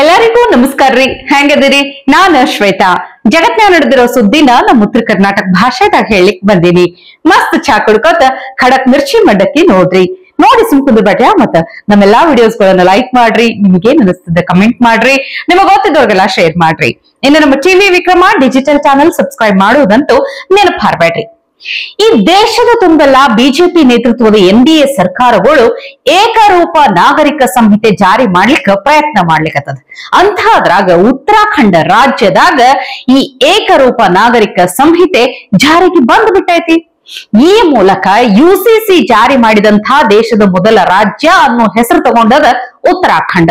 ಎಲ್ಲರಿಗೂ ನಮಸ್ಕಾರ ರೀ. ಹೆಂಗದಿರಿ? ನಾನು ಶ್ವೇತಾ. ಜಗತ್ನಾಗ ನಡೆದಿರೋ ಸುದ್ದಿನ ನಮ್ಮ ಉತ್ತರ ಕರ್ನಾಟಕ ಭಾಷೆದಾಗ ಹೇಳಿಕ್ ಬಂದೀನಿ. ಮಸ್ತ್ ಚಾ ಕುಡ್ಕೋತ ಖಡಕ್ ಮಿರ್ಚಿ ಮಡ್ಡಕ್ಕಿ ನೋಡ್ರಿ. ನೋಡಿ ಸುಮ್ಕುಂದು ಬಟ್ಯಾ ಮತ್ತ ನಮ್ಮೆಲ್ಲಾ ವಿಡಿಯೋಸ್ ಗಳನ್ನ ಲೈಕ್ ಮಾಡ್ರಿ. ನಿಮ್ಗೇನ್ ಅನಿಸ್ತದ ಕಮೆಂಟ್ ಮಾಡ್ರಿ. ನಿಮಗ್ ಗೊತ್ತಿದ್ದವ್ರಿಗೆಲ್ಲ ಶೇರ್ ಮಾಡ್ರಿ. ಇನ್ನು ನಮ್ಮ TV Vikrama digital channel subscribe ಮಾಡುವುದಂತೂ ನೆನಪು ಹಾರ್ಬೇಡ್ರಿ. ಈ ದೇಶದ ತುಂಬೆಲ್ಲ ಬಿಜೆಪಿ ನೇತೃತ್ವದ ಎನ್ಡಿಎ ಸರ್ಕಾರಗಳು ಏಕರೂಪ ನಾಗರಿಕ ಸಂಹಿತೆ ಜಾರಿ ಮಾಡ್ಲಿಕ್ಕೆ ಪ್ರಯತ್ನ ಮಾಡ್ಲಿಕ್ಕತ್ತದ. ಅಂಥದ್ರಾಗ ಉತ್ತರಾಖಂಡ ರಾಜ್ಯದಾಗ ಈ ಏಕರೂಪ ನಾಗರಿಕ ಸಂಹಿತೆ ಜಾರಿಗೆ ಬಂದ್ಬಿಟ್ಟೈತಿ. ಈ ಮೂಲಕ ಯುಸಿಸಿ ಜಾರಿ ಮಾಡಿದಂತಹ ದೇಶದ ಮೊದಲ ರಾಜ್ಯ ಅನ್ನೋ ಹೆಸರು ತಗೊಂಡದ ಉತ್ತರಾಖಂಡ.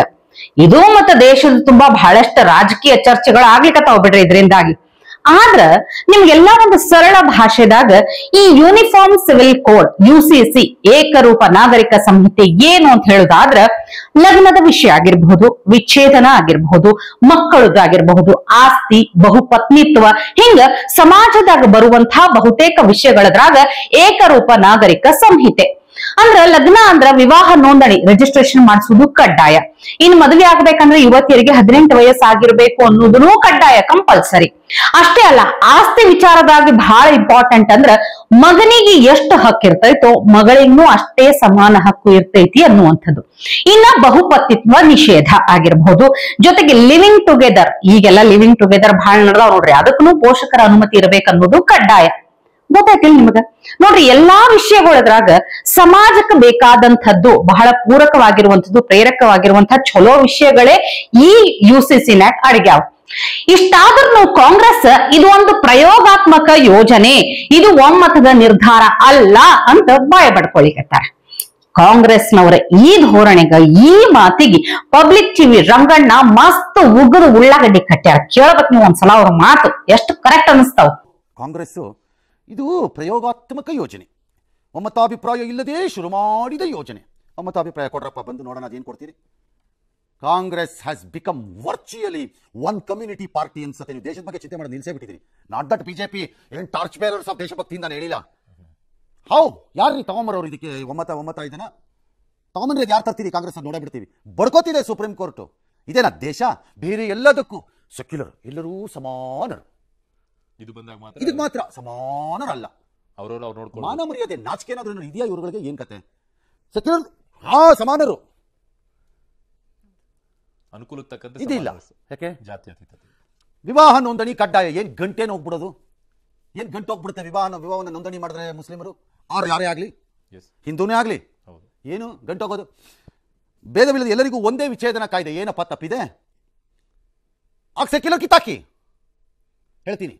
ಇದು ಮತ್ತ ದೇಶದ ತುಂಬಾ ಬಹಳಷ್ಟು ರಾಜಕೀಯ ಚರ್ಚೆಗಳು ಆಗ್ಲಿಕ್ಕತ್ತಾವ ಬಿಡ್ರಿ ಇದರಿಂದಾಗಿ. ಆದ್ರ ನಿಮ್ಗೆಲ್ಲಾ ಒಂದು ಸರಳ ಭಾಷೆದಾಗ ಈ ಯೂನಿಫಾರ್ಮ್ ಸಿವಿಲ್ ಕೋಡ್ ಯುಸಿಸಿ ಏಕರೂಪ ನಾಗರಿಕ ಸಂಹಿತೆ ಏನು ಅಂತ ಹೇಳುದಾದ್ರ ಲಗ್ನದ ವಿಷಯ ಆಗಿರಬಹುದು, ವಿಚ್ಛೇದನ ಆಗಿರಬಹುದು, ಮಕ್ಕಳದಾಗಿರಬಹುದು, ಆಸ್ತಿ, ಬಹುಪತ್ನಿತ್ವ, ಹಿಂಗ ಸಮಾಜದಾಗ ಬರುವಂತಹ ಬಹುತೇಕ ವಿಷಯಗಳದ್ರಾಗ ಏಕರೂಪ ನಾಗರಿಕ ಸಂಹಿತೆ. ಅಂದ್ರ ಲಗ್ನ ಅಂದ್ರ ವಿವಾಹ ನೋಂದಣಿ ರಿಜಿಸ್ಟ್ರೇಷನ್ ಮಾಡಿಸುವುದು ಕಡ್ಡಾಯ. ಇನ್ನು ಮದುವೆ ಆಗ್ಬೇಕಂದ್ರೆ ಯುವತಿಯರಿಗೆ 18 ವಯಸ್ಸಾಗಿರ್ಬೇಕು ಅನ್ನೋದನ್ನು ಕಡ್ಡಾಯ, ಕಂಪಲ್ಸರಿ. ಅಷ್ಟೇ ಅಲ್ಲ, ಆಸ್ತಿ ವಿಚಾರದಾಗಿ ಬಹಳ ಇಂಪಾರ್ಟೆಂಟ್ ಅಂದ್ರ ಮಗನಿಗೆ ಎಷ್ಟು ಹಕ್ಕು ಇರ್ತೈತೋ ಮಗಳಿಗೂ ಅಷ್ಟೇ ಸಮಾನ ಹಕ್ಕು ಇರ್ತೈತಿ ಅನ್ನುವಂಥದ್ದು. ಇನ್ನ ಬಹುಪತ್ನಿತ್ವ ನಿಷೇಧ ಆಗಿರಬಹುದು. ಜೊತೆಗೆ ಲಿವಿಂಗ್ ಟುಗೆದರ್, ಈಗೆಲ್ಲ ಲಿವಿಂಗ್ ಟುಗೆದರ್ ಬಹಳ ನಡೆದಾವ್ ನೋಡ್ರಿ, ಅದಕ್ಕೂ ಪೋಷಕರ ಅನುಮತಿ ಇರಬೇಕನ್ನೋದು ಕಡ್ಡಾಯ. ಗೊತ್ತಾಯ್ತಿಲ್ಲ ನಿಮಗ? ನೋಡ್ರಿ, ಎಲ್ಲಾ ವಿಷಯಗಳದ್ರಾಗ ಸಮಾಜಕ್ಕೆ ಬೇಕಾದಂಥದ್ದು ಬಹಳ ಪೂರಕವಾಗಿರುವಂಥದ್ದು, ಪ್ರೇರಕವಾಗಿರುವಂತಹ ಚಲೋ ವಿಷಯಗಳೇ ಈ ಯುಸಿಸಿನ್ಯಾಗ ಅಡಗ್ಯಾವ. ಇಷ್ಟಾದ್ರೂ ಕಾಂಗ್ರೆಸ್ ಇದು ಒಂದು ಪ್ರಯೋಗಾತ್ಮಕ ಯೋಜನೆ, ಇದು ಒಮ್ಮತದ ನಿರ್ಧಾರ ಅಲ್ಲ ಅಂತ ಬಾಯ ಬಡ್ಕೊಳಿಕತ್ತಾರ. ಕಾಂಗ್ರೆಸ್ನವರ ಈ ಧೋರಣೆಗ, ಈ ಮಾತಿಗೆ ಪಬ್ಲಿಕ್ ಟಿವಿ ರಂಗಣ್ಣ ಮಸ್ತ್ ಉಗುರು ಉಳ್ಳಾಗಡ್ಡಿ ಕಟ್ಟ್ಯಾರ. ಕೇಳಬೇಕು ನೀವು ಒಂದ್ಸಲ ಅವ್ರ ಮಾತು, ಎಷ್ಟು ಕರೆಕ್ಟ್ ಅನಿಸ್ತಾವ. ಕಾಂಗ್ರೆಸ್ ಇದು ಪ್ರಯೋಗಾತ್ಮಕ ಯೋಜನೆ, ಒಮ್ಮತಾಭಿಪ್ರಾಯ ಇಲ್ಲದೆ ಶುರು ಮಾಡಿದ ಯೋಜನೆ. ಒಮ್ಮತಾಭಿಪ್ರಾಯ ಕೊಡ್ರಪ್ಪ, ಬಂದು ನೋಡೋಣ ಅದೇನು ಕೊಡ್ತೀರಿ. Congress has become virtually one community party ಅನ್ಸುತ್ತೆ. ನೀವು ದೇಶದ ಬಗ್ಗೆ ಚಿಂತೆ ಮಾಡೋದು ನಿಲ್ಸೇ ಬಿಟ್ಟಿದ್ದೀರಿ. ನಾಟ್ ದಟ್ ಬಿಜೆಪಿ ಏನ್ ಟಾರ್ಚ್ ಬೇರರ್ಸ್ ಆಫ್ ದೇಶಭಕ್ತಿಯಿಂದ ನಾನು ಹೇಳಿಲ್ಲ. ಹೌ ಯಾರ್ರೀ ತಗೊಂಬರೋರು ಇದಕ್ಕೆ ಒಮ್ಮತ ಇದನ್ನ ತಗೊಂಬಂದ್ರೆ ಯಾರು ತರ್ತೀರಿ? ಕಾಂಗ್ರೆಸ್ ನೋಡೇ ಬಿಡ್ತೀವಿ. ಬಡ್ಕೋತಿದೆ ಸುಪ್ರೀಂ ಕೋರ್ಟ್. ಇದೇನಾ ದೇಶ? ಬೇರೆ ಎಲ್ಲದಕ್ಕೂ ಸೆಕ್ಯುಲರ್, ಎಲ್ಲರೂ ಸಮಾನರು. ಇದಕ್ಕೆ ಮಾತ್ರ ಸಮಾನರಲ್ಲ. ಮಾನ ಮರ್ಯಾದೆ ನಾಚಿಕೆ ಏನಾದ್ರೂ ಇದೆಯಾ ಇವ್ರುಗಳಿಗೆ? ಏನ್ ಕತೆ? ಸೆಕ್ಯುಲರ್ ಸಮಾನರು, ಅನುಕೂಲಕ್ಕೆ ತಕ್ಕಂತೆ ಇದಿಲ್ಲ. ಯಾಕೆ? ಜಾತ್ಯತೀತ ವಿವಾಹ ನೋಂದಣಿ ಕಡ್ಡಾಯ. ಏನ್ ಗಂಟೆನ ಹೋಗ್ಬಿಡೋದು? ಏನ್ ಗಂಟೆ ಹೋಗ್ಬಿಡುತ್ತೆ ವಿವಾಹವನ್ನು ನೋಂದಣಿ ಮಾಡಿದ್ರೆ ಮುಸ್ಲಿಮರು ಆರು ಯಾರೇ ಆಗ್ಲಿ, ಹಿಂದೂನೇ ಆಗ್ಲಿ, ಏನು ಗಂಟು ಹೋಗೋದು? ಭೇದವಿಲ್ಲದೆ ಎಲ್ಲರಿಗೂ ಒಂದೇ ವಿಚ್ಛೇದನ ಕಾಯ್ದೆ. ಏನಪ್ಪ ತಪ್ಪಿದೆ? ಆಗ ಸೆಕ್ಯುಲರ್ ಕಿತ್ತಾಕಿ ಹೇಳ್ತೀನಿ.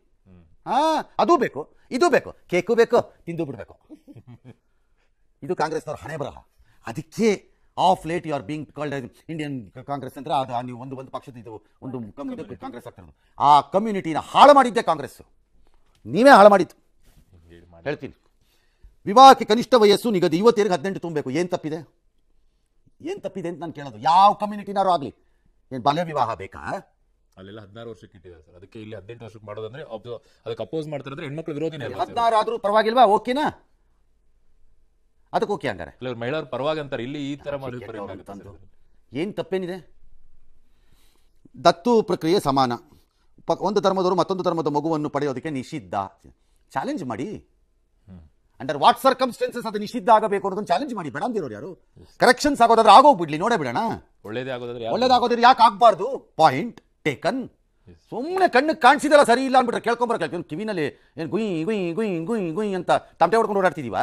ಅದು ಬೇಕು, ಇದು ಬೇಕು, ಕೇಕು ಬೇಕು, ತಿಂದು ಬಿಡ್ಬೇಕು. ಇದು ಕಾಂಗ್ರೆಸ್ನವ್ರ ಹಣೆ ಬರಹ. ಅದಕ್ಕೆ of late you are being called Indian Congress ಅಂದ್ರೆ ಅದು ನೀವು ಒಂದು ಪಕ್ಷದ ಇದು ಒಂದು ಕಾಂಗ್ರೆಸ್ ಆಗ್ತಿರೋದು. ಆ ಕಮ್ಯುನಿಟಿನ ಹಾಳು ಮಾಡಿದ್ದೆ ಕಾಂಗ್ರೆಸ್, ನೀವೇ ಹಾಳು ಮಾಡಿದ್ದು. ಹೇಳ್ತೀನಿ, ವಿವಾಹಕ್ಕೆ ಕನಿಷ್ಠ ವಯಸ್ಸು ನಿಗದಿ, ಯುವತಿಯರಿಗೆ 18 ತುಂಬಬೇಕು. ಏನು ತಪ್ಪಿದೆ? ಏನು ತಪ್ಪಿದೆ ಅಂತ ನಾನು ಕೇಳೋದು. ಯಾವ ಕಮ್ಯುನಿಟಿನಾರು ಆಗಲಿ, ಏನು ಬಾಲ್ಯ ವಿವಾಹ ಬೇಕಾ? ಅಲ್ಲೆಲ್ಲ 16 ವರ್ಷಕ್ಕೆ ಇಟ್ಟಿದ್ದಾರೆ ಸರ್. ಅದಕ್ಕೆ ಇಲ್ಲಿ 18 ವರ್ಷಕ್ಕೆ ಮಾಡೋದಂದ್ರೆ ಅದಕ್ಕೆ ಅಪೋಸ್ ಮಾಡ್ತಾರೆ. ಹೆಣ್ಮಕ್ಳು ವಿರೋಧಿನೇ. 16 ಆದ್ರೂ ಪರವಾಗಿಲ್ವಾ? ಓಕೆನಾ? ಅದಕ್ಕೆ ಓಕೆ ಹಂಗಾರೆ ಮಹಿಳೆಯರ ಪರವಾಗಿ ಅಂತಾರೆ. ಇಲ್ಲಿ ಈ ತರ ಏನು ತಪ್ಪೇನಿದೆ? ದತ್ತು ಪ್ರಕ್ರಿಯೆ ಸಮಾನ. ಒಂದು ಧರ್ಮದವರು ಮತ್ತೊಂದು ಧರ್ಮದ ಮಗುವನ್ನು ಪಡೆಯೋದಕ್ಕೆ ನಿಷಿದ್ಧ. ಚಾಲೆಂಜ್ ಮಾಡಿ. ಅಂಡರ್ ವಾಟ್ ಸರ್ಕಮ್ಸ್ಟೆನ್ಸಸ್ ಅದು ನಿಷಿದ್ಧ ಆಗಬೇಕು ಅನ್ನೋದನ್ನು ಚಾಲೆಂಜ್ ಮಾಡಿ. ಬೇಡ ಅಂದಿರೋರು ಯಾರು? ಕರೆಕ್ಷನ್ಸ್ ಆಗೋದಾದ್ರೆ ಆಗೋಗ್ಬಿಡ್ಲಿ, ನೋಡೇ ಬಿಡೋಣ. ಒಳ್ಳೇದಾಗೋದ್ರೆ ಯಾಕೆ ಆಗ್ಬಾರ್ದು? Point taken. ಸುಮ್ಮನೆ ಕಣ್ಣಿಗೆ ಕಾಣಿಸಿದಲ್ಲ ಸರಿ ಇಲ್ಲ ಅಂದ್ಬಿಟ್ರೆ ಕೇಳ್ಕೊಂಬರ ಕಿವಿನಲ್ಲಿ ಏನು ಗುಯ್ ಗುಯ್ ಗುಯ್ ಗುಯ್ ಗುಯ್ ಅಂತ ತಮಟೆ ಹೊಡ್ಕೊಂಡು ಓಡಾಡ್ತಿದೀವ?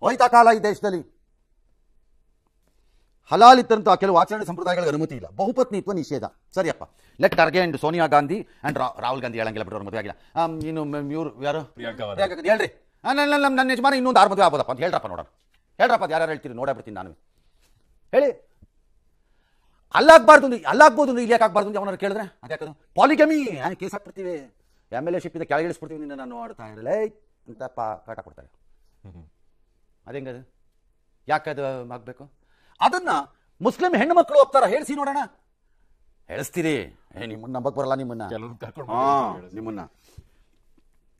ಹೋಯ್ತಾ ಕಾಲ ಈ ದೇಶದಲ್ಲಿ? ಹಲಾಲ್ ಇತ್ತಂತ ಕೆಲವು ಆಚರಣೆ ಸಂಪ್ರದಾಯಗಳಿಗೆ ಅನುಮತಿ ಇಲ್ಲ. ಬಹುಪತ್ನಿತ್ವ ನಿಷೇಧ. ಸರಿಯಪ್ಪ, ಲೆಟ್ ಅರ್ಗೆ ಅಂಡ್ ಸೋನಿಯಾ ಗಾಂಧಿ ಅಂಡ್ ರಾಹುಲ್ ಗಾಂಧಿ ಹೇಳಂಗಿಲ್ಲ ಬಿಟ್ಟವ್ರ ಮದುವೆ ಆಗಿಲ್ಲ. ಇನ್ನು ಇವ್ರು ಯಾರು? ಪ್ರಿಯಾಂಕಾ ಹೇಳ್ರಿ. ನನ್ನ ಯಜಮಾನ ಇನ್ನೊಂದು 6 ಮದುವೆ ಆಗ್ಬೋದಪ್ಪ ಅಂತ ಹೇಳ್ರಪ್ಪ, ನೋಡೋಣ. ಹೇಳ್ರಪ್ಪ, ಯಾರು ಹೇಳ್ತೀರಿ ನೋಡಬಿಡ್ತೀನಿ ನಾನು. ಹೇಳಿ. ಅಲ್ಲಾಗ್ಬೋದು ಇಲ್ಲಿ ಯಾಕೆ ಆಗ್ಬಾರ್ದು ಅಂತ ಅವನಾರು ಕೇಳಿದ್ರೆ ಅದ್ಯಾಕದು? ಪಾಲಿಗಮಿ ಕೇಸ್ ಹಾಕ್ಬಿಡ್ತೀವಿ, MLA-ಶಿಪ್ ಇಂದ ಕೆಳಗಿಳಿಸ್ಬಿಡ್ತೀವಿ, ನಿನ್ನ ನಾನು ನೋಡ್ತಾ ಇರಲೇ ಅಂತ ಕಾಟ ಕೊಡ್ತಾರೆ. ಅದೇಂಗದು? ಯಾಕದು ಆಗಬೇಕು? ಅದನ್ನ ಮುಸ್ಲಿಂ ಹೆಣ್ಣು ಮಕ್ಕಳು ಹೋಗ್ತಾರ? ಹೇಳಿಸಿ ನೋಡೋಣ. ಹೇಳಿಸ್ತೀರಿ? ನಿಮ್ಮನ್ನ ನಂಬಕ್ ಬರಲ್ಲ. ನಿಮ್ಮನ್ನ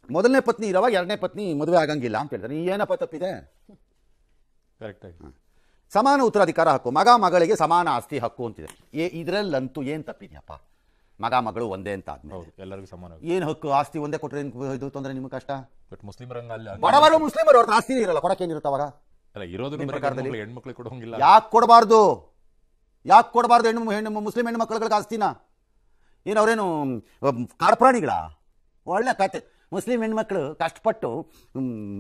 ಮೊದಲನೇ ಪತ್ನಿ ಇರೋವಾಗ 2ನೇ ಪತ್ನಿ ಮದುವೆ ಆಗಂಗಿಲ್ಲ ಅಂತ ಹೇಳ್ತಾರೆ. ಏನಪ್ಪ ತಪ್ಪಿದೆ? ಸಮಾನ ಉತ್ತರಾಧಿಕಾರ ಹಕ್ಕು, ಮಗ ಮಗಳಿಗೆ ಸಮಾನ ಆಸ್ತಿ ಹಕ್ಕು ಅಂತಿದೆ. ಇದರಲ್ಲಂತೂ ಏನು ತಪ್ಪಿದೆಯಪ್ಪ? ಮಗ ಮಗಳು ಒಂದೇ ಅಂತ ಆದ್ಮೇಲೆ ಎಲ್ಲರಿಗೂ ಸಮಾನ ಏನು ಹಕ್ಕು? ಆಸ್ತಿ ಒಂದೇ ಕೊಟ್ಟರೆ ಇದು ತೊಂದರೆ, ನಿಮ್ಗೆ ಕಷ್ಟ. ಬಟ್ ಮುಸ್ಲಿಮರಂಗ ಬಡವರು ಮುಸ್ಲಿಮರು ಅವ್ರ ಆಸ್ತಿ ಇರಲ್ಲ, ಕೊಡಕ್ಕೇನಿರುತ್ತೆ ಅವಾಗ? ಅಲ್ಲ, ಇರೋದ್ರ ಪ್ರಕಾರದಲ್ಲಿ ಹೆಣ್ಮಕ್ಳಿಗೆ ಕೊಡೋಂಗಿಲ್ಲ. ಯಾಕೆ ಕೊಡಬಾರ್ದು? ಹೆಣ್ಣು ಮುಸ್ಲಿಂ ಹೆಣ್ಮಕ್ಳುಗಳಿಗೆ ಆಸ್ತಿನ? ಏನು ಅವರೇನು ಕಾಡ್ಪ್ರಾಣಿಗಳ? ಒಳ್ಳೆ ಕತೆ. ಮುಸ್ಲಿಂ ಹೆಣ್ಮಕ್ಳು ಕಷ್ಟಪಟ್ಟು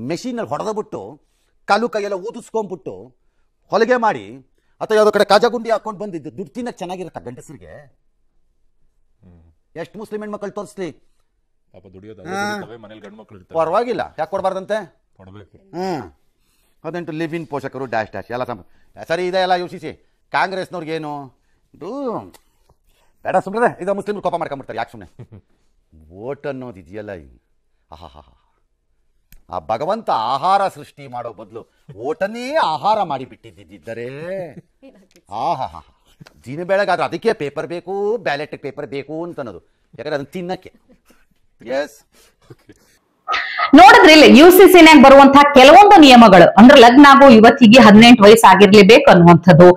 ಮೆಷಿನಲ್ಲಿ ಹೊಡೆದ್ಬಿಟ್ಟು ಕಾಲು ಕೈಯೆಲ್ಲ ಊದಿಸ್ಕೊಂಡ್ಬಿಟ್ಟು ಹೊಲಿಗೆ ಮಾಡಿ ಅಥವಾ ಯಾವುದೋ ಕಡೆ ಕಾಜಾಗುಂಡಿ ಹಾಕೊಂಡು ಬಂದಿದ್ದು ದುಡ್ಡು ತಿನ್ನಕ್ಕೆ ಚೆನ್ನಾಗಿರುತ್ತೆ ಗಂಡಸರಿಗೆ. ಎಷ್ಟು ಮುಸ್ಲಿಂ ಹೆಣ್ಮಕ್ಳು ತೋರಿಸ್ಲಿ, ಪರವಾಗಿಲ್ಲ, ಯಾಕೆ ಕೊಡಬಾರ್ದಂತೆ? ಅದಂಟು ಲಿವ್ ಇನ್ ಪೋಷಕರು ಡ್ಯಾಶ್ ಡ್ಯಾಶ್ ಎಲ್ಲ ಸರಿ ಇದೆ, ಎಲ್ಲ ಯೋಚಿಸಿ. ಕಾಂಗ್ರೆಸ್ನವ್ರಿಗೇನು ಇದು ಬೇಡ, ಸುಮ್ಮನೆ ಇದು ಮುಸ್ಲಿಮ್ರು ಕೋಪ ಮಾಡ್ಕೊಂಡ್ಬಿಡ್ತಾರೆ. ಯಾಕೆ ಸುಮ್ಮನೆ? ವೋಟ್ ಅನ್ನೋದು ಇದೆಯಲ್ಲ, ಆ ಭಗವಂತ ಆಹಾರ ಸೃಷ್ಟಿ ಮಾಡೋ ಬದಲು ಓಟನ್ನೇ ಆಹಾರ ಮಾಡಿ ಬಿಟ್ಟಿದ್ದರೆ ದಿನ ಬೆಳಗಾದ್ರೆ ಅದಕ್ಕೆ ಪೇಪರ್ ಬೇಕು, ಬ್ಯಾಲೆಟ್ ಪೇಪರ್ ಬೇಕು ಅಂತ ಅನ್ನೋದು. ಯಾಕಂದ್ರೆ ಅದನ್ನ ತಿನ್ನಕ್ಕೆ. ಎಸ್, ನೋಡಿದ್ರೆ ಇಲ್ಲಿ UCCನ್ಯಾಗ ಬರುವಂತಹ ಕೆಲವೊಂದು ನಿಯಮಗಳು ಅಂದ್ರೆ ಲಗ್ನ ಆಗೋ ಯುವತಿಗೆ 18 ವಯಸ್ಸು ಆಗಿರ್ಲೇಬೇಕು ಅನ್ನುವಂಥದ್ದು,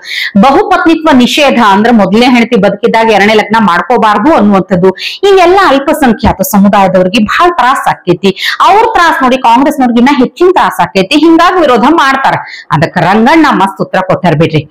ಬಹುಪತ್ನಿತ್ವ ನಿಷೇಧ ಅಂದ್ರೆ ಮೊದಲನೇ ಹೆಂಡತಿ ಬದುಕಿದಾಗ ಎರಡನೇ ಲಗ್ನ ಮಾಡ್ಕೋಬಾರ್ದು ಅನ್ನುವಂಥದ್ದು. ಇವೆಲ್ಲ ಅಲ್ಪಸಂಖ್ಯಾತ ಸಮುದಾಯದವ್ರಿಗೆ ಬಹಳ ತ್ರಾಸ ಆಕೈತಿ. ಅವ್ರ ತ್ರಾಸ ನೋಡಿ ಕಾಂಗ್ರೆಸ್ನವ್ರಿಗಿನ್ನ ಹೆಚ್ಚಿನ ತ್ರಾಸ ಆಕೈತಿ. ಹಿಂಗಾಗಿ ವಿರೋಧ ಮಾಡ್ತಾರ. ಅದಕ್ಕೆ ರಂಗಣ್ಣ ಮಸ್ತ್ ಉತ್ತರ ಕೊಟ್ಟಾರ ಬಿಡ್ರಿ.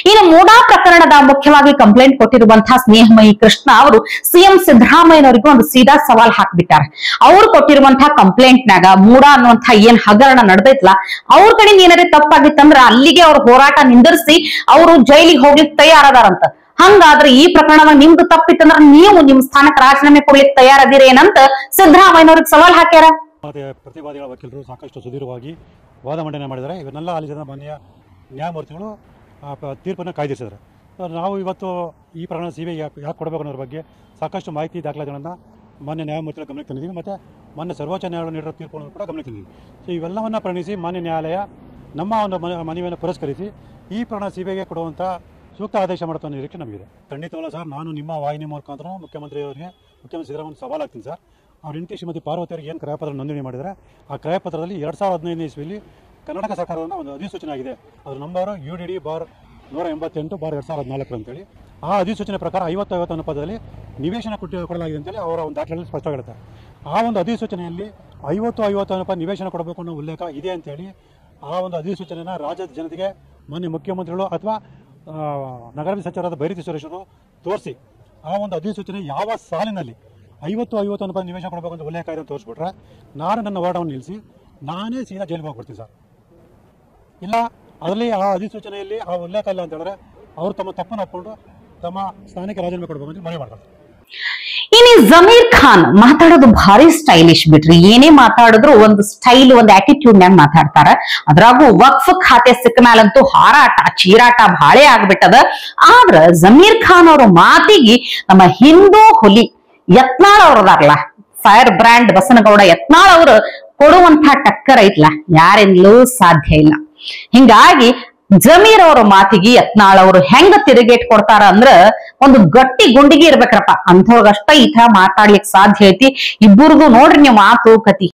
ಇನ್ನು ಮೂಡಾ ಪ್ರಕರಣದ ಮುಖ್ಯವಾಗಿ ಕಂಪ್ಲೇಂಟ್ ಕೊಟ್ಟಿರುವಂತಹ ಸ್ನೇಹಮಯಿ ಕೃಷ್ಣ ಅವರು CM ಸಿದ್ದರಾಮಯ್ಯನವರಿಗೂ ಒಂದು ಸೀದಾ ಸವಾಲ್ ಹಾಕ್ಬಿಟ್ಟಾರ. ಅವ್ರು ಕೊಟ್ಟಿರುವಂತಹ ಕಂಪ್ಲೇಂಟ್ ನಾಗ ಮೂಡಾ ಅನ್ನುವಂತ ಏನ್ ಹಗರಣ ನಡೆದೈತ್ಲ, ಅವ್ರ ಕಡೆ ಏನಾರೇ ತಪ್ಪಾಗಿತ್ತಂದ್ರ ಅಲ್ಲಿಗೆ ಅವ್ರ ಹೋರಾಟ ನಿಂದಿರಿಸಿ ಅವರು ಜೈಲಿಗೆ ಹೋಗ್ಲಿಕ್ಕೆ ತಯಾರದಾರಂತ. ಹಂಗಾದ್ರೆ ಈ ಪ್ರಕರಣದಾಗ ನಿಮ್ದು ತಪ್ಪಿತ್ತಂದ್ರ ನೀವು ನಿಮ್ ಸ್ಥಾನಕ್ಕೆ ರಾಜೀನಾಮೆ ಕೊಡ್ಲಿಕ್ಕೆ ತಯಾರದಿರೇನಂತ ಸಿದ್ದರಾಮಯ್ಯನವ್ರಿಗೆ ಸವಾಲ್ ಹಾಕ್ಯಾರ. ಪ್ರತಿವಾದಿಗಳ ವಕೀಲರು ಸಾಕಷ್ಟು ಸುದೀರ್ಘವಾಗಿ ವಾದ ಮಂಡನೆ ಮಾಡಿದ್ದಾರೆ. ಇವನ್ನೆಲ್ಲ ಆಲಿಸಿದ ಮಾನ್ಯ ನ್ಯಾಯಮೂರ್ತಿಗಳು ತೀರ್ಪನ್ನು ಕಾಯ್ದಿರಿಸಿದ್ದಾರೆ. ನಾವು ಇವತ್ತು ಈ ಪ್ರಕರಣ CBI ಯಾಕೆ ಕೊಡಬೇಕು ಅನ್ನೋದ್ರ ಬಗ್ಗೆ ಸಾಕಷ್ಟು ಮಾಹಿತಿ ದಾಖಲಾತಿಗಳನ್ನು ಮಾನ್ಯ ನ್ಯಾಯಮೂರ್ತಿಗಳ ಗಮನಕ್ಕೆ ತಂದಿದ್ದೀವಿ ಮತ್ತು ಮಾನ್ಯ ಸರ್ವೋಚ್ಚ ನ್ಯಾಯಾಲಯ ನೀಡಿರೋ ತೀರ್ಪನ್ನು ಕೂಡ ಗಮನಕ್ಕೆ ತಂದಿದ್ದೀವಿ. ಸೊ ಇವೆಲ್ಲವನ್ನು ಪರಿಗಣಿಸಿ ಮಾನ್ಯ ನ್ಯಾಯಾಲಯ ನಮ್ಮ ಒಂದು ಮನವಿಯನ್ನು ಪುರಸ್ಕರಿಸಿ ಈ ಪ್ರಕರಣ CBIಗೆ ಕೊಡುವಂಥ ಸೂಕ್ತ ಆದೇಶ ಮಾಡುವಂಥ ನಿರೀಕ್ಷೆ ನಮಗಿದೆ. ಖಂಡಿತವಲ್ಲ ಸರ್, ನಾನು ನಿಮ್ಮ ವಾಹಿನಿ ಮುಖಾಂತರ ಮುಖ್ಯಮಂತ್ರಿ ಸಿದ್ದರಾಮಯ್ಯ ಸವಾಲ್ ಆಗ್ತೀನಿ ಸರ್. ಅವ್ರ ಹೆಂಡತಿ ಶ್ರೀಮತಿ ಪಾರ್ವತಿ ಅವರಿಗೆ ಏನು ಕ್ರಯಪತ್ರ ನೋಂದಣಿ ಮಾಡಿದರೆ ಆ ಕ್ರಯಪತ್ರದಲ್ಲಿ 2015 ಇಸ್ವಿಯಲ್ಲಿ ಕರ್ನಾಟಕ ಸರ್ಕಾರದಿಂದ ಒಂದು ಅಧಿಸೂಚನೆ ಆಗಿದೆ. ಅದರ ನಂಬರು UDD/188/2014 ಅಂತೇಳಿ. ಆ ಅಧಿಸೂಚನೆ ಪ್ರಕಾರ 50-50 ಅನುಪಾತದಲ್ಲಿ ನಿವೇಶನ ಕೊಡಲಾಗಿದೆ ಅಂತೇಳಿ ಅವರ ಒಂದು ದಾಖಲೆಯಲ್ಲಿ ಸ್ಪಷ್ಟವಾಗಿರುತ್ತೆ. ಆ ಒಂದು ಅಧಿಸೂಚನೆಯಲ್ಲಿ 50-50 ಅನುಪಾತ ನಿವೇಶನ ಕೊಡಬೇಕು ಅನ್ನೋ ಉಲ್ಲೇಖ ಇದೆ ಅಂತೇಳಿ ಆ ಒಂದು ಅಧಿಸೂಚನೆಯನ್ನು ರಾಜ್ಯದ ಜನತೆಗೆ ಮಾನ್ಯ ಮುಖ್ಯಮಂತ್ರಿಗಳು ಅಥವಾ ನಗರಾಭಿವೃದ್ಧಿ ಸಚಿವರಾದ ಬೈರತಿ ಸುರೇಶರು ತೋರಿಸಿ ಆ ಒಂದು ಅಧಿಸೂಚನೆ ಯಾವ ಸಾಲಿನಲ್ಲಿ 50-50 ಅನುಪಾತ ನಿವೇಶನ ಕೊಡಬೇಕು ಅಂತ ಉಲ್ಲೇಖ ಇದೆ ಅಂತ ತೋರಿಸ್ಬಿಟ್ರೆ ನಾನು ನನ್ನ ಹೋರಾಟವನ್ನು ನಿಲ್ಲಿಸಿ ನಾನೇ ಸೀದಾ ಜೈಲಿಗೆ ಹೋಗ್ಬಿಡ್ತೀನಿ ಸರ್. ಇಲ್ಲ ಅದರಲ್ಲಿ ಆ ಅಧಿಸೂಚನೆಯಲ್ಲಿ ಆ ಉಲ್ಲೇಖ ಇಲ್ಲ ಅಂತ ಹೇಳಿದ್ರೆ ಅವರು ತಮ್ಮ ತಪ್ಪನ್ನು ಒಪ್ಪಿಕೊಂಡು ತಮ್ಮ ಸ್ಥಾನಕ್ಕೆ ರಾಜೀನಾಮೆ ಕೊಡಬೇಕು ಅಂತ ಮನವಿ ಮಾಡ್ತಾರೆ. ಇನ್ನು ಜಮೀರ್ ಖಾನ್ ಮಾತಾಡೋದು ಭಾರಿ ಸ್ಟೈಲಿಶ್ ಬಿಡ್ರಿ. ಏನೇ ಮಾತಾಡಿದ್ರು ಒಂದು ಸ್ಟೈಲ್, ಒಂದು ಆಟಿಟ್ಯೂಡ್ ನಾಗ ಮಾತಾಡ್ತಾರ. ಅದ್ರಾಗೂ ವಕ್ಫ್ ಖಾತೆ ಸಿಕ್ಕ ಮ್ಯಾಲಂತೂ ಹಾರಾಟ ಚೀರಾಟ ಭಾಳೆ ಆಗ್ಬಿಟ್ಟದ. ಆದ್ರ ಜಮೀರ್ ಖಾನ್ ಅವ್ರ ಮಾತಿಗೆ ನಮ್ಮ ಹಿಂದೂ ಹುಲಿ ಯತ್ನಾಳ್ ಅವ್ರದಾರಲ್ಲ, ಫೈರ್ ಬ್ರ್ಯಾಂಡ್ ಬಸನಗೌಡ ಯತ್ನಾಳ್ ಅವರು ಕೊಡುವಂತ ಟಕ್ಕರ್ ಐತ್ಲ ಯಾರಿಂದಲೂ ಸಾಧ್ಯ ಇಲ್ಲ. ಹಿಂಗಾಗಿ ಜಮೀರ್ ಅವರ ಮಾತಿಗೆ ಯತ್ನಾಳ್ ಅವರು ಹೆಂಗ ತಿರುಗೇಟ್ ಕೊಡ್ತಾರ ಅಂದ್ರ ಒಂದು ಗಟ್ಟಿ ಗುಂಡಿಗೆ ಇರ್ಬೇಕ್ರಪ್ಪ, ಅಂಥವ್ರಿಗಷ್ಟ ಈ ತರ ಮಾತಾಡ್ಲಿಕ್ ಸಾಧ್ಯ ಐತಿ. ಇಬ್ಬರಿಗೂ ನೋಡ್ರಿ ನೀವು ಮಾತು ಕತಿ.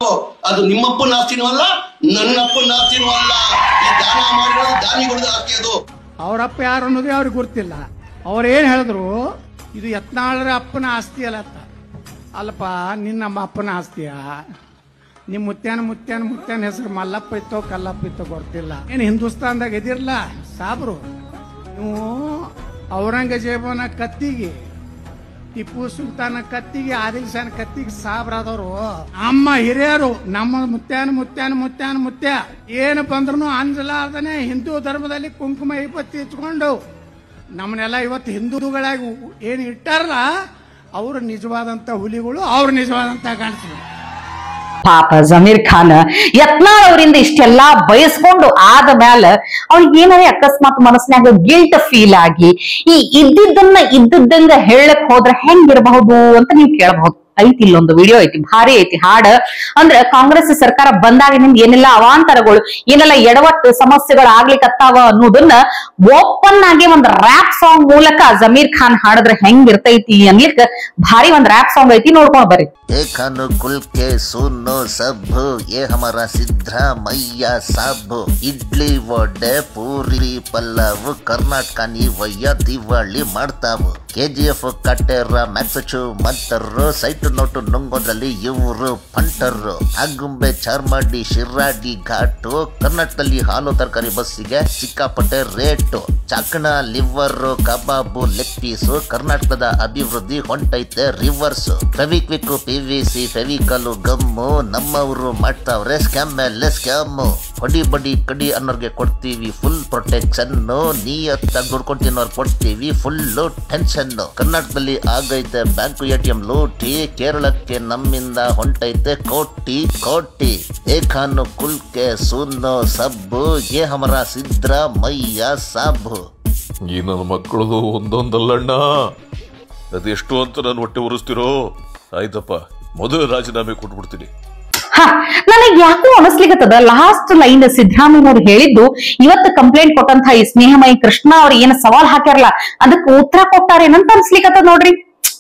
ಅದು ನಿಮ್ಮಪ್ಪನ ಆಸ್ತಿನೂ ಅಲ್ಲ, ನನ್ನಪ್ಪನ ಆಸ್ತಿನೂ ಅಲ್ಲ. ಈ ದಾನ ಮಾಡಿರೋದು ದಾನಿಗಳದ್ದು ಆಸ್ತಿ. ಅದು ಅವರಪ್ಪ ಯಾರು ಅನ್ನೋದೇ ಅವ್ರಿಗೆ ಗೊತ್ತಿಲ್ಲ. ಅವ್ರೇನ್ ಹೇಳಿದ್ರು, ಇದು ಯತ್ನಾಳರ ಅಪ್ಪನ ಆಸ್ತಿ ಅಲ್ಲಪ್ಪ, ನಿನ್ನಮ್ಮ ಅಪ್ಪನ ಆಸ್ತಿಯ? ನಿಮ್ಮ ಮುತ್ಯಾನ ಹೆಸರು ಮಲ್ಲಪ್ಪ ಇತ್ತೋ ಕಲ್ಲಪ್ಪ ಇತ್ತೋ ಗೊತ್ತಿಲ್ಲ. ಏನು ಹಿಂದೂಸ್ತಾನ್ದಾಗ ಇದಿರ್ಲ ಸಾಬ್ರು, ನೀವು ಔರಂಗಜೇಬನ ಕತ್ತಿಗೆ, ಟಿಪ್ಪು ಸುಲ್ತಾನ ಕತ್ತಿಗೆ, ಆದಿಲ್ ಶಾನ್ ಕತ್ತಿಗೆ ಸಾಬ್ರಾದವರು ನಮ್ಮ ಹಿರಿಯರು. ನಮ್ಮ ಮುತ್ಯ ಏನು ಬಂದ್ರು ಅಂಜಲಾರ್ದನೆ ಹಿಂದೂ ಧರ್ಮದಲ್ಲಿ ಕುಂಕುಮ ವಿಪತ್ತಿ ಇಟ್ಕೊಂಡು ನಮ್ಮನ್ನೆಲ್ಲ ಇವತ್ತು ಹಿಂದೂಗಳಾಗಿ ಏನು ಇಟ್ಟಾರಲ್ಲ, ಅವರು ನಿಜವಾದಂತ ಹುಲಿಗಳು, ಅವ್ರು ನಿಜವಾದಂತ ಗಂಡಸರು. ಪಾಪ ಜಮೀರ್ ಖಾನ್ ಯತ್ನಾಳ್ ಅವರಿಂದ ಇಷ್ಟೆಲ್ಲಾ ಬಯಸ್ಕೊಂಡು ಆದ ಮ್ಯಾಲ ಅವ್ರಿಗೆ ಏನಾರೇ ಅಕಸ್ಮಾತ್ ಮನಸ್ಸಿನಾಗ ಗಿಲ್ಟ್ ಫೀಲ್ ಆಗಿ ಈ ಇದ್ದಿದ್ದಂಗ ಹೇಳಕ್ ಹೋದ್ರೆ ಹೆಂಗಿರಬಹುದು ಅಂತ ನೀವು ಕೇಳಬಹುದು. ಐತಿ, ಇಲ್ಲೊಂದು ವಿಡಿಯೋ ಐತಿ, ಭಾರಿ ಐತಿ ಹಾಡ. ಅಂದ್ರ ಕಾಂಗ್ರೆಸ್ ಸರ್ಕಾರ ಬಂದಾಗಿನಿಂದ ಏನೆಲ್ಲ ಅವಾಂತರಗಳು, ಏನೆಲ್ಲ ಎಡವಟ್ಟು ಸಮಸ್ಯೆಗಳು ಆಗ್ಲಿಕ್ಕತ್ತಾವ ಅನ್ನೋದನ್ನ ಓಪನ್ ಆಗಿ ಒಂದ್ ರ್ಯಾಪ್ ಸಾಂಗ್ ಮೂಲಕ ಜಮೀರ್ ಖಾನ್ ಹಾಡಿದ್ರೆ ಹೆಂಗ್ ಇರ್ತೈತಿ ಅನ್ಲಿಕ್ ಭಾರಿ ಒಂದ್ ರ್ಯಾಪ್ ಸಾಂಗ್ ಐತಿ, ನೋಡ್ಕೊಂಡ್ ಬರ್ರಿ. खानो कुल के सुनो सब ये हमारा सिद्धरामಯ್ಯ साहब इडली वडे पूरी पलाव कर्नाटಕ ನೀವಯ್ಯ ದಿವಾಳಿ ಮಾಡ್ತಾವು. KGF ಕಟ್ಟೆರ ಮ್ಯಾಕ್ಸಚು ಮಂತರ್ರು ಸೈಟ್ ನೋಟು ನುಂಗೋದ್ರಲ್ಲಿ ಇವರು ಪಂಟರ್ರು. ಆಗುಂಬೆ ಚಾರ್ಮಾಡಿ ಶಿರಾಡಿ ಘಾಟು ಕರ್ನಾಟಕದಲ್ಲಿ ಹಾಲು ತರಕಾರಿ ಬಸ್ಸಿಗೆ ಸಿಕ್ಕಾಪಟ್ಟೆ ರೇಟು. ಚಾಕಣ ಲಿವರ್ ಕಬಾಬು ಲೆಗ್ ಪೀಸು ಕರ್ನಾಟಕದ ಅಭಿವೃದ್ಧಿ ಹೊಂಟೈತೆ reverse. Fevikwik PVC Fevicol gum ನಮ್ಮವರು ಮಾಡ್ತಾವ್ರೆ ಸ್ಕ್ಯಾಮ್ ಮೇಲೆ ಸ್ಕ್ಯಾಮು. ಹೊಡಿ ಬಡಿ ಕಡಿ ಅನ್ನೋರ್ಗೆ ಕೊಡ್ತೀವಿ ಫುಲ್ ಪ್ರೊಟೆಕ್ಷನ್, ನೀಯತ್ತಾಗಿ ದುಡ್ಕೊಂಡು ತಿನ್ನೋರ್ ಕೊಡ್ತೀವಿ ಫುಲ್ ಟೆನ್ಷನ್. ಕರ್ನಾಟಕದಲ್ಲಿ ಆಗೈತೆ ಬ್ಯಾಂಕು ATM ಲೂಟಿ, ಕೇರಳಕ್ಕೆ ನಮ್ಮಿಂದ ಹೊಂಟೈತೆ ಕೋಟಿ ಕೋಟಿ. ಏಖಾನು ಕುಲ್ಕೆ ಸುನ್ನೋ ಸಬ್ಬು ಯೇ ಹಮರ ಸಿದ್ದರಾಮಯ್ಯ ಸಾಬು. ಈ ನನ್ನ ಮಕ್ಕಳದು ಒಂದೊಂದಲ್ಲಣ್ಣ, ಅದೆಷ್ಟು ಅಂತ ನಾನು ಹೊಟ್ಟೆ ಉರಿಸ್ತಿರೋ. ಆಯ್ತಪ್ಪ, ಮೊದಲು ರಾಜೀನಾಮೆ ಕೊಟ್ಬಿಡ್ತೀನಿ. ನನಗೆ ಯಾಕೋ ಅನಿಸ್ಲಿಕ್ಕತ್ತದ ಲಾಸ್ಟ್ ಲೈನ್ ಸಿದ್ದರಾಮಯ್ಯನವ್ರು ಹೇಳಿದ್ದು, ಇವತ್ತು ಕಂಪ್ಲೇಂಟ್ ಕೊಟ್ಟಂತ ಈ ಸ್ನೇಹಮಯಿ ಕೃಷ್ಣ ಅವ್ರು ಏನ್ ಸವಾಲ್ ಹಾಕ್ಯಾರಲ್ಲ ಅದಕ್ಕೆ ಉತ್ತರ ಕೊಟ್ಟಾರೇನಂತ ಅನ್ಸ್ಲಿಕ್ಕತ್ತದ ನೋಡ್ರಿ.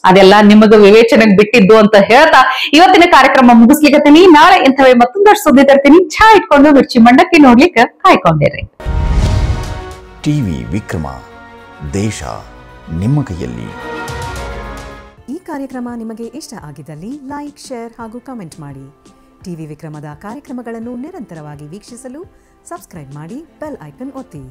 ಅದೆಲ್ಲ ನಿಮಗ ವಿವೇಚನೆಗೆ ಬಿಟ್ಟಿದ್ದು ಅಂತ ಹೇಳ್ತಾ ಇವತ್ತಿನ ಕಾರ್ಯಕ್ರಮ ಮುಗಿಸ್ಲಿಕ್ಕತ್ತೀನಿ. ನಾಳೆ ಇಂಥವೇ ಮತ್ತೊಂದಷ್ಟು ಸುದ್ದಿ ತರ್ತೀನಿ. ಚಾ ಇಟ್ಕೊಂಡು ಮಿರ್ಚಿ ಮಂಡಕ್ಕಿ ನೋಡ್ಲಿಕ್ಕೆ ಕಾಯ್ಕೊಂಡಿರ್ರಿ. ಟಿವಿ ವಿಕ್ರಮ, ದೇಶ ನಿಮ್ಮ ಕೈಯಲ್ಲಿ. ಈ ಕಾರ್ಯಕ್ರಮ ನಿಮಗೆ ಇಷ್ಟ ಆಗಿದ್ದಲ್ಲಿ ಲೈಕ್, ಶೇರ್ ಹಾಗೂ ಕಮೆಂಟ್ ಮಾಡಿ. ಟಿವಿ ವಿಕ್ರಮದ ಕಾರ್ಯಕ್ರಮಗಳನ್ನು ನಿರಂತರವಾಗಿ ವೀಕ್ಷಿಸಲು ಸಬ್ಸ್ಕ್ರೈಬ್ ಮಾಡಿ, ಬೆಲ್ ಐಕನ್ ಒತ್ತಿ.